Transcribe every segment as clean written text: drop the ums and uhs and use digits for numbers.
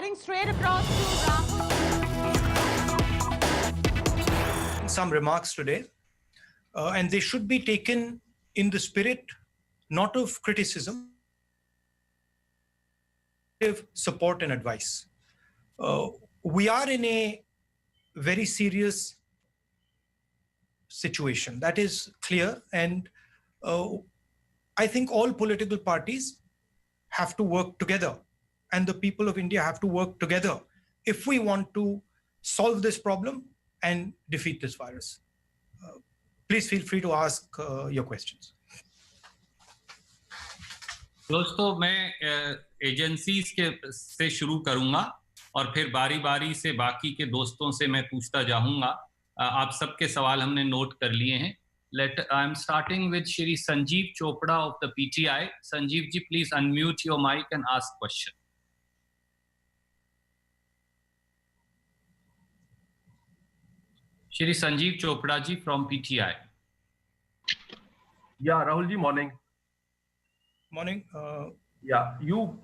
cutting straight across to Rahul. Some remarks today, and they should be taken in the spirit not of criticism, support and advice. We are in a very serious situation. That is clear, and I think all political parties have to work together, and the people of India have to work together if we want to solve this problem and defeat this virus. Please feel free to ask your questions. दोस्तों, मैं agencies के से शुरू करूंगा और फिर बारी बारी से बाकी के दोस्तों से मैं पूछता जाऊंगा. आप सबके सवाल हमने नोट कर लिए हैं. I am starting with Shri Sanjeev Chopra of the PTI. Sanjeev ji, please unmute your mic and ask question. Shri Sanjeev Chopra ji from PTI. Yeah, Rahul ji, morning. Morning. Yeah,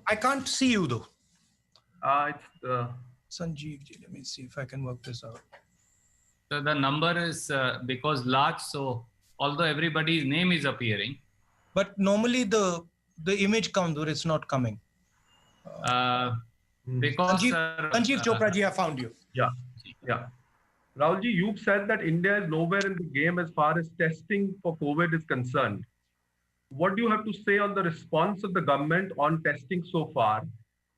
I can't see you though. It's Sanjeev ji, let me see if I can work this out. So the number is because large, so although everybody's name is appearing, but normally the image comes, but it's not coming. because Sanjeev Chopra ji, I found you. Yeah. Rahul ji, you've said that India is nowhere in the game as far as testing for COVID is concerned. What do you have to say on the response of the government on testing so far?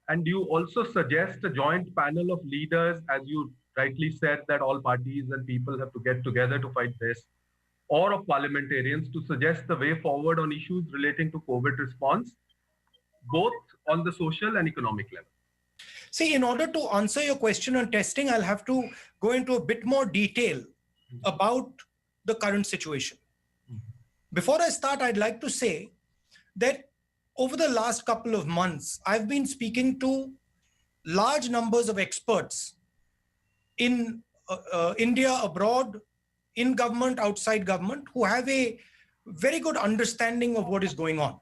And do you also suggest a joint panel of leaders, as you rightly said, that all parties and people have to get together to fight this, or of parliamentarians to suggest the way forward on issues relating to COVID response, both on the social and economic level? See, in order to answer your question on testing, I'll have to go into a bit more detail about the current situation. Before I start, I'd like to say that over the last couple of months, I've been speaking to large numbers of experts in India, abroad, in government, outside government, who have a very good understanding of what is going on.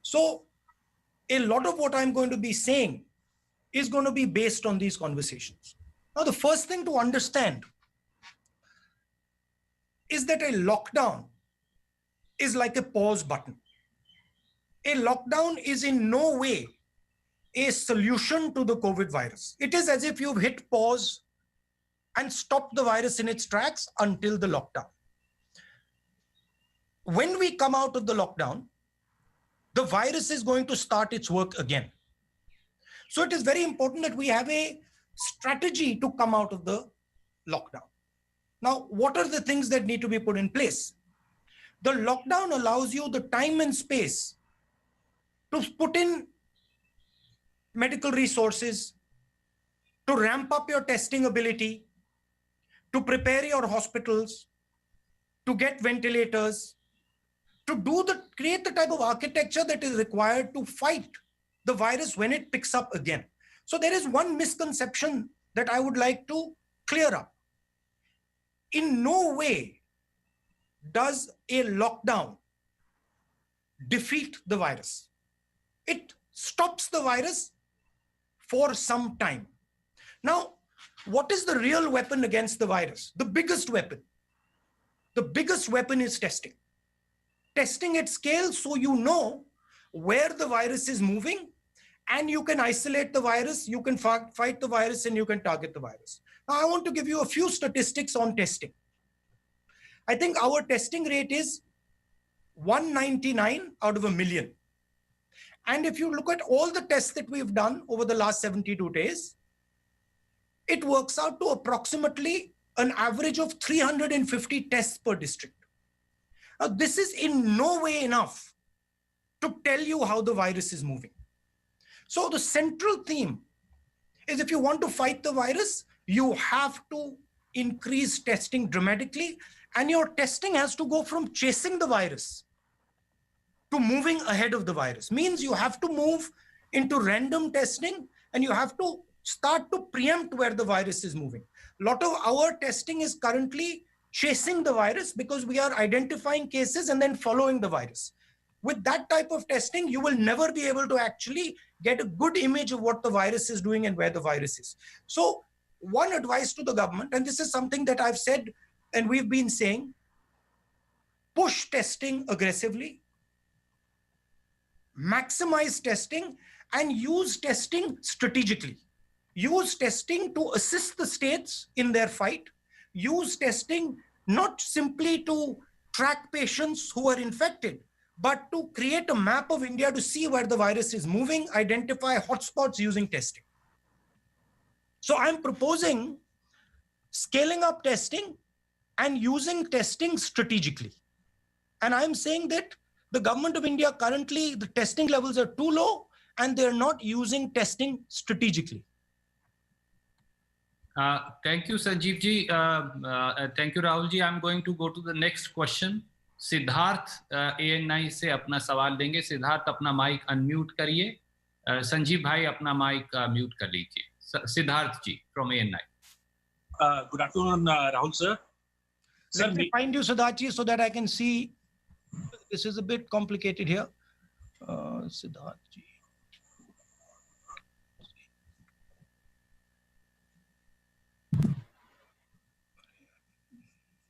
So a lot of what I'm going to be saying is going to be based on these conversations. Now, the first thing to understand is that a lockdown is like a pause button. A lockdown is in no way a solution to the COVID virus. It is as if you've hit pause and stopped the virus in its tracks until the lockdown. When we come out of the lockdown, the virus is going to start its work again. So it is very important that we have a strategy to come out of the lockdown. Now, what are the things that need to be put in place? The lockdown allows you the time and space to put in medical resources, to ramp up your testing ability, to prepare your hospitals, to get ventilators, to create the type of architecture that is required to fight the virus when it picks up again. So there is one misconception that I would like to clear up. In no way does a lockdown defeat the virus. It stops the virus for some time. Now, what is the real weapon against the virus? The biggest weapon. The biggest weapon is testing. Testing at scale so you know where the virus is moving and you can isolate the virus, you can fight the virus, and you can target the virus. Now, I want to give you a few statistics on testing. I think our testing rate is 199 out of a million. And if you look at all the tests that we've done over the last 72 days, it works out to approximately an average of 350 tests per district. Now, this is in no way enough to tell you how the virus is moving. So the central theme is, if you want to fight the virus, you have to increase testing dramatically, and your testing has to go from chasing the virus to moving ahead of the virus. Means you have to move into random testing and you have to start to preempt where the virus is moving. A lot of our testing is currently chasing the virus because we are identifying cases and then following the virus. with that type of testing, you will never be able to actually get a good image of what the virus is doing and where the virus is. So one advice to the government, and this is something that I've said and we've been saying, push testing aggressively, maximize testing, and use testing strategically. Use testing to assist the states in their fight. Use testing not simply to track patients who are infected, but to create a map of India to see where the virus is moving, identify hotspots using testing. So I'm proposing scaling up testing and using testing strategically. And I'm saying that the government of India currently, the testing levels are too low and they're not using testing strategically. Thank you, Sanjeev ji. Thank you, Rahul ji. I'm going to go to the next question. Siddharth ANI से अपना सवाल देंगे. सिद्धार्थ अपना mic unmute करिए. संजीव भाई अपना mic mute कर लीजिए. सिद्धार्थ जी from ANI. Good afternoon, Rahul sir. Let me find you, Siddharth ji, so that I can see. This is a bit complicated here. Siddharth ji.